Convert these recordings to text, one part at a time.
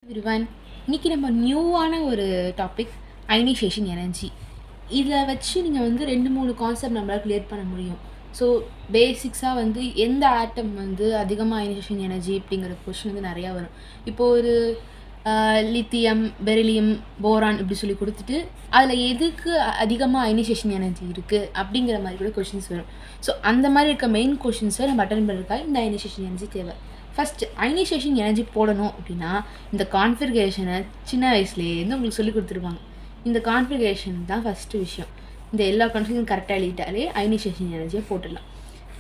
Everyone, இன்னைக்கு நம்ம நியூவான ஒரு டாபிக் அயனைசேஷன் எனர்ஜி. இதில் வச்சு நீங்கள் வந்து 2-3 கான்செப்ட் நம்மளால் கிளியர் பண்ண முடியும். ஸோ பேசிக்ஸாக வந்து எந்த ஆட்டம் வந்து அதிகமாக அயனைசேஷன் எனர்ஜி அப்படிங்கிற கொஷின் வந்து நிறையா வரும். இப்போது ஒரு லித்தியம், பெரிலியம், போரான் இப்படி சொல்லி கொடுத்துட்டு அதில் எதுக்கு அதிகமாக அயனைசேஷன் எனர்ஜி இருக்குது அப்படிங்கிற மாதிரி கூட கொஷின்ஸ் வரும். ஸோ அந்த மாதிரி இருக்க மெயின் கொஷின்ஸை நம்ம அட்டன் பண்ணுறதுக்காக இந்த அயனைசேஷன் எனர்ஜி தேவை. ஃபஸ்ட்டு அயனைசேஷன் எனர்ஜி போடணும் அப்படின்னா இந்த கான்ஃபிகரேஷனை சின்ன வயசுலேருந்து உங்களுக்கு சொல்லி கொடுத்துருப்பாங்க. இந்த கான்ஃபிகரேஷன் தான் ஃபஸ்ட்டு விஷயம். இந்த எல்லா கான்ஃபிகரேஷன் கரெக்டாக எழுதிட்டாலே அயனைசேஷன் எனர்ஜியை போட்டுடலாம்.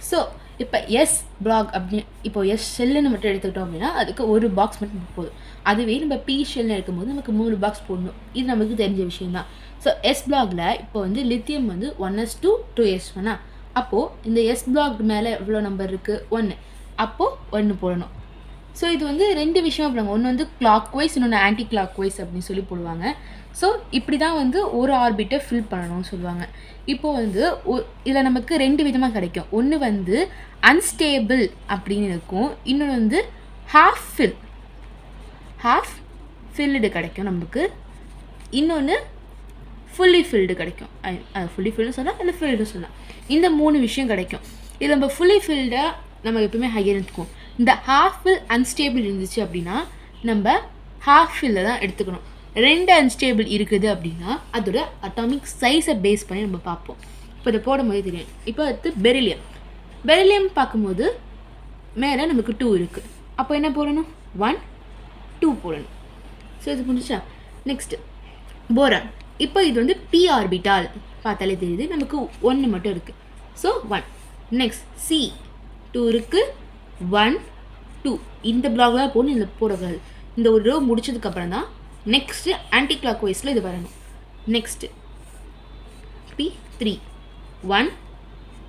ஸோ இப்போ எஸ் பிளாக் அப்படின்னு இப்போ எஸ் ஷெல்லுன்னு மட்டும் எடுத்துக்கிட்டோம் அப்படின்னா அதுக்கு ஒரு பாக்ஸ் மட்டும் போதும். அதுவே நம்ம பி ஷெல்னு எடுக்கும்போது நமக்கு 3 பாக்ஸ் போடணும். இது நமக்கு தெரிஞ்ச விஷயம் தான். ஸோ எஸ் பிளாகில் இப்போ வந்து லித்தியம் வந்து 1s2 2s1. அப்போது இந்த எஸ் பிளாக் மேலே எவ்வளோ நம்பர் இருக்குது? 1. அப்போது 1 போடணும். ஸோ இது வந்து 2 விஷயமா போடுவாங்க. ஒன்று வந்து கிளாக் வைஸ், இன்னொன்று ஆன்டி கிளாக் வைஸ் அப்படின்னு சொல்லி போடுவாங்க. ஸோ இப்படி தான் வந்து ஒரு ஆர்பிட்டை ஃபில் பண்ணணும்னு சொல்லுவாங்க. இப்போது வந்து இதில் நமக்கு 2 விதமாக கிடைக்கும். ஒன்று வந்து அன்ஸ்டேபிள் அப்படின்னு இருக்கும், இன்னொன்று வந்து ஹாஃப் ஃபில்டு கிடைக்கும் நமக்கு, இன்னொன்று ஃபுல்லி ஃபில்டு கிடைக்கும். ஃபுல்லி ஃபில்டு சொல்லலாம், இல்லை ஃபில்டு சொல்லலாம். இந்த 3 விஷயம் கிடைக்கும். இதில் நம்ம ஃபுல்லி ஃபில்டை நம்ம எப்பவுமே ஹையர் எடுத்துக்குவோம். இந்த ஹாஃப் ஃபில் அன்ஸ்டேபிள் இருந்துச்சு அப்படின்னா நம்ம ஹாஃப் ஃபில்லை தான் எடுத்துக்கணும். 2 அன்ஸ்டேபிள் இருக்குது அப்படின்னா அதோட அட்டாமிக் சைஸை பேஸ் பண்ணி நம்ம பார்ப்போம். இப்போ இதை போடும்போது தெரியும். இப்போ அடுத்து பெரிலியம் பார்க்கும்போது மேலே நமக்கு 2 இருக்குது. அப்போ என்ன போடணும்? 1 2 போடணும். ஸோ இது புரிஞ்சுச்சா? Next boron. இப்போ இது வந்து பி ஆர்பிட்டால் பார்த்தாலே தெரியுது, நமக்கு 1 மட்டும் இருக்குது. ஸோ 1. நெக்ஸ்ட் சி 2 இருக்குது, 1 2. இந்த பிளாக் தான் போடணும், இதில் போடக்கூடாது. இந்த ஒரு ரோ முடிச்சதுக்கப்புறம் தான் நெக்ஸ்ட்டு ஆன்டி கிளாக் வைஸில் இது வரணும். நெக்ஸ்ட்டு P3 1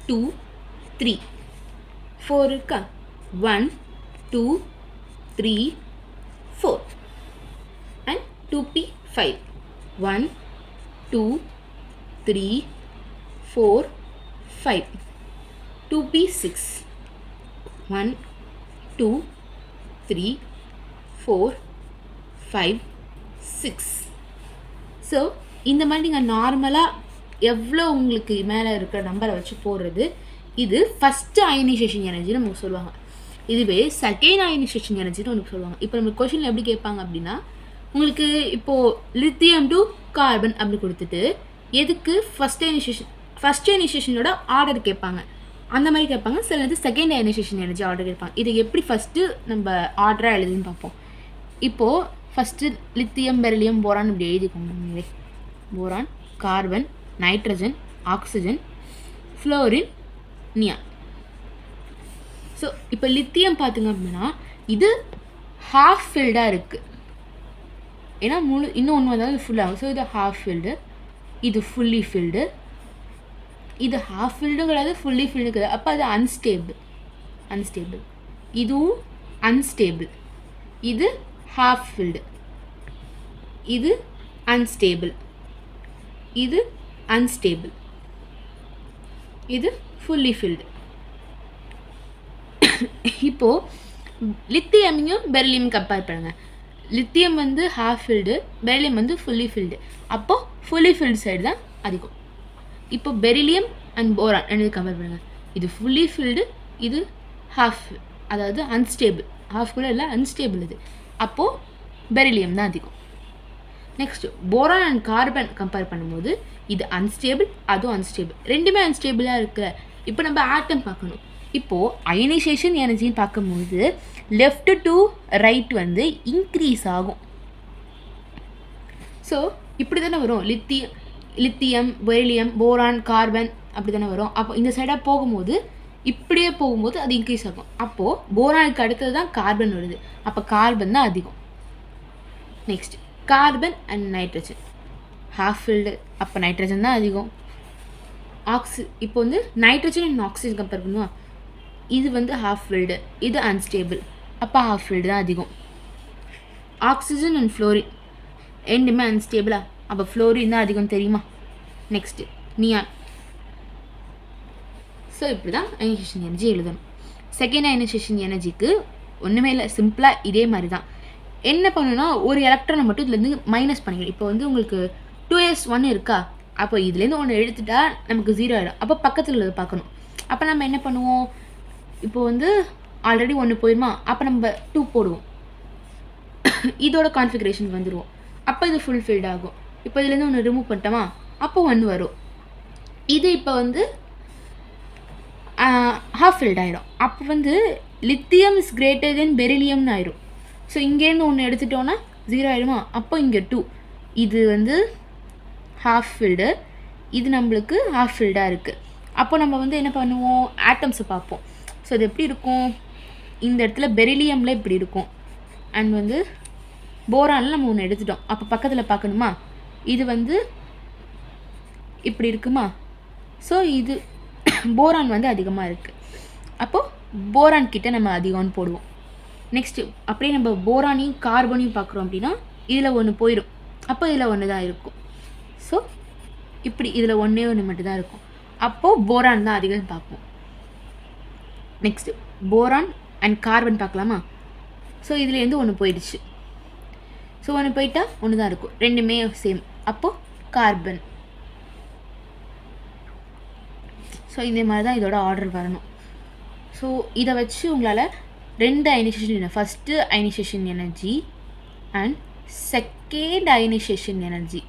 2 3 4 இருக்கா? 1 2 3 4 அண்ட் 2P5 1 2 3 4 5 2P6 1 2 3 4 5 6. ஸோ இந்த மாதிரி நீங்கள் நார்மலாக எவ்வளோ உங்களுக்கு மேலே இருக்கிற நம்பரை வச்சு போடுறது. இது ஃபஸ்ட்டு அயனைசேஷன் எனர்ஜின்னு நமக்கு சொல்லுவாங்க. இதுவே செகண்ட் அயனைசேஷன் எனர்ஜின்னு ஒன்று சொல்லுவாங்க. இப்போ நம்ம கொஷினில் எப்படி கேட்பாங்க அப்படின்னா, உங்களுக்கு இப்போது லித்தியம் டு கார்பன் அப்படி கொடுத்துட்டு எதுக்கு ஃபஸ்ட் அயனைசேஷனோட ஆர்டர் கேட்பாங்க. அந்த மாதிரி கேட்பாங்க. சில நேரத்தில் செகண்ட் அயனைசேஷன் எனர்ஜி ஆர்டர் கேட்பாங்க. இதை எப்படி ஃபஸ்ட்டு நம்ம ஆர்டராக எழுதுன்னு பார்ப்போம். இப்போது ஃபஸ்ட்டு லித்தியம், பெரிலியம், போரான் இப்படி எழுதிக்கோங்க. Boron, carbon, nitrogen, oxygen, fluorine, neon. So இப்போ லித்தியம் பார்த்திங்க அப்படின்னா இது ஹாஃப் ஃபில்டாக இருக்குது. ஏன்னா இன்னும் ஒன்று வந்தாலும் ஃபுல்லாகும். ஸோ இது ஹாஃப் ஃபில்டு, இது ஃபுல்லி ஃபில்டு. இது ஹாஃப் ஃபில்டும் கிடையாது, ஃபுல்லி ஃபில்டு கிடையாது. அப்போ அது அன்ஸ்டேபிள். இதுவும் அன்ஸ்டேபிள். இது ஹாஃப் ஃபில்டு, இது அன்ஸ்டேபிள், இது அன்ஸ்டேபிள், இது ஃபுல்லி ஃபில்டு. இப்போது லித்தியமையும் பெரிலியம் கம்பேர் பண்ணுங்கள். லித்தியம் வந்து ஹாஃப் ஃபில்டு, பெரிலியம் வந்து ஃபுல்லி ஃபில்டு. அப்போது ஃபுல்லி ஃபில்டு சைடு தான் அதிகம். இப்போ பெரிலியம் அண்ட் போரான் ரெண்டு கம்பேர் பண்ணுங்கள். இது ஃபுல்லி ஃபில்டு, இது ஹாஃப், அதாவது அன்ஸ்டேபிள். ஹாஃப் கூட இல்லை, அன்ஸ்டேபிள் இது. அப்போது பெரிலியம் தான் அதிகம். Next boron and carbon compare பண்ணும்போது இது அன்ஸ்டேபிள், அதுவும் அன்ஸ்டேபிள். ரெண்டுமே அன்ஸ்டேபிளாக இருக்கிற. இப்போ நம்ம ஆட்டம் பார்க்கணும். இப்போது அயனைசேஷன் எனர்ஜின்னு பார்க்கும்போது லெஃப்ட் டு ரைட் வந்து இன்க்ரீஸ் ஆகும். ஸோ இப்படி தானே வரும். லித்தியம், பெரிலியம், போரான், கார்பன் அப்படி தானே வரும். அப்போ இந்த சைடாக போகும்போது இப்படியே போகும்போது அது இன்க்ரீஸ் ஆகும். அப்போது போரானுக்கு அடுத்தது தான் கார்பன் வருது. அப்போ கார்பன் தான் அதிகம். Next carbon and nitrogen half field. அப்போ நைட்ரஜன் தான் அதிகம். இப்போ வந்து நைட்ரஜன் அண்ட் ஆக்சிஜன் கம்பேர் பண்ணுவோம். இது வந்து ஹாஃப் ஃபில்டு, இது அன்ஸ்டேபிள். அப்போ ஹாஃப் ஃபில்டு தான் அதிகம். ஆக்சிஜன் அண்ட் ஃப்ளோரின் ரெண்டுமே அன்ஸ்டேபிளா? அப்போ ஃப்ளோரின் தான் அதிகம், தெரியுமா? Next neon. ஸோ இப்படி தான் அயனைசேஷன் எனர்ஜி எழுதணும். செகண்ட் அயனைசேஷன் எனர்ஜிக்கு ஒன்றுமே இல்லை, சிம்பிளாக இதே மாதிரி தான். என்ன பண்ணணும்னா ஒரு எலக்ட்ரானை மட்டும் இதுலேருந்து மைனஸ் பண்ணிக்கணும். இப்போ வந்து உங்களுக்கு 2s1 இருக்கா, அப்போ இதுலேருந்து ஒன்று எடுத்துட்டா நமக்கு 0 ஆகிடும். அப்போ பக்கத்தில் உள்ளதை பார்க்கணும். அப்போ நம்ம என்ன பண்ணுவோம், இப்போ வந்து ஆல்ரெடி 1 போயிடுமா, அப்போ நம்ம 2 போடுவோம், இதோட கான்ஃபிகரேஷன் வந்துடுவோம். அப்போ இது ஃபுல்ஃபில்ட் ஆகும். இப்போ இதுலேருந்து ஒன்று ரிமூவ் பண்ணிட்டோமா, அப்போ 1 வரும். இது இப்போ வந்து ஹாஃப் ஃபில்ட் ஆகிடும். அப்போ வந்து லித்தியம் இஸ் கிரேட்டர் தென் பெரிலியம்னு ஆயிடும். ஸோ இங்கேருந்து ஒன்று எடுத்துட்டோன்னா 0 ஆகிடுமா, அப்போ இங்கே 2, இது வந்து ஹாஃப் ஃபில்டு, இது நம்மளுக்கு ஹாஃப் ஃபில்டாக இருக்குது. அப்போ நம்ம வந்து என்ன பண்ணுவோம், ஆட்டம்ஸை பார்ப்போம். ஸோ இது எப்படி இருக்கும், இந்த இடத்துல பெரிலியமில் இப்படி இருக்கும், அண்ட் வந்து போரானில் நம்ம ஒன்று எடுத்துட்டோம். அப்போ பக்கத்தில் பார்க்கணுமா, இது வந்து இப்படி இருக்குமா, ஸோ இது போரான் வந்து அதிகமாக இருக்குது. அப்போது போரான் கிட்ட நம்ம அதிகம்னு போடுவோம். நெக்ஸ்ட்டு அப்படியே நம்ம போரானையும் கார்பனையும் பார்க்குறோம் அப்படின்னா இதில் ஒன்று போயிடும், அப்போ இதில் ஒன்று தான் இருக்கும். ஸோ இப்படி இதில் ஒன்றே ஒன்று மட்டும் தான் இருக்கும். அப்போது போரான் தான் அதிகம் பார்ப்போம். நெக்ஸ்ட்டு போரான் அண்ட் கார்பன் பார்க்கலாமா. ஸோ இதுலேருந்து ஒன்று போயிடுச்சு, ஸோ ஒன்று போயிட்டா ஒன்று தான் இருக்கும், ரெண்டுமே சேம், அப்போது கார்பன். ஸோ இந்த மாதிரி தான் இதோட ஆர்டர் வரணும். ஸோ இதை வச்சு உங்களால் 2 ionisation, first ionisation energy and second ionisation energy,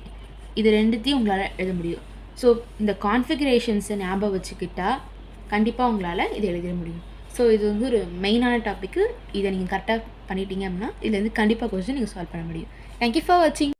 இது ரெண்டுத்தையும் உங்களால் எழுத முடியும். ஸோ இந்த கான்ஃபிகரேஷன்ஸை ஞாபகம் வச்சுக்கிட்டா கண்டிப்பாக உங்களால் இதை எழுத முடியும். ஸோ இது வந்து ஒரு மெயினான டாப்பிக்கு. இதை நீங்கள் கரெக்டாக பண்ணிட்டீங்க அப்படின்னா இதுலேருந்து கண்டிப்பாக கொஸ்டின் நீங்கள் சால்வ் பண்ண முடியும். தேங்க்யூ ஃபார் வாட்சிங்.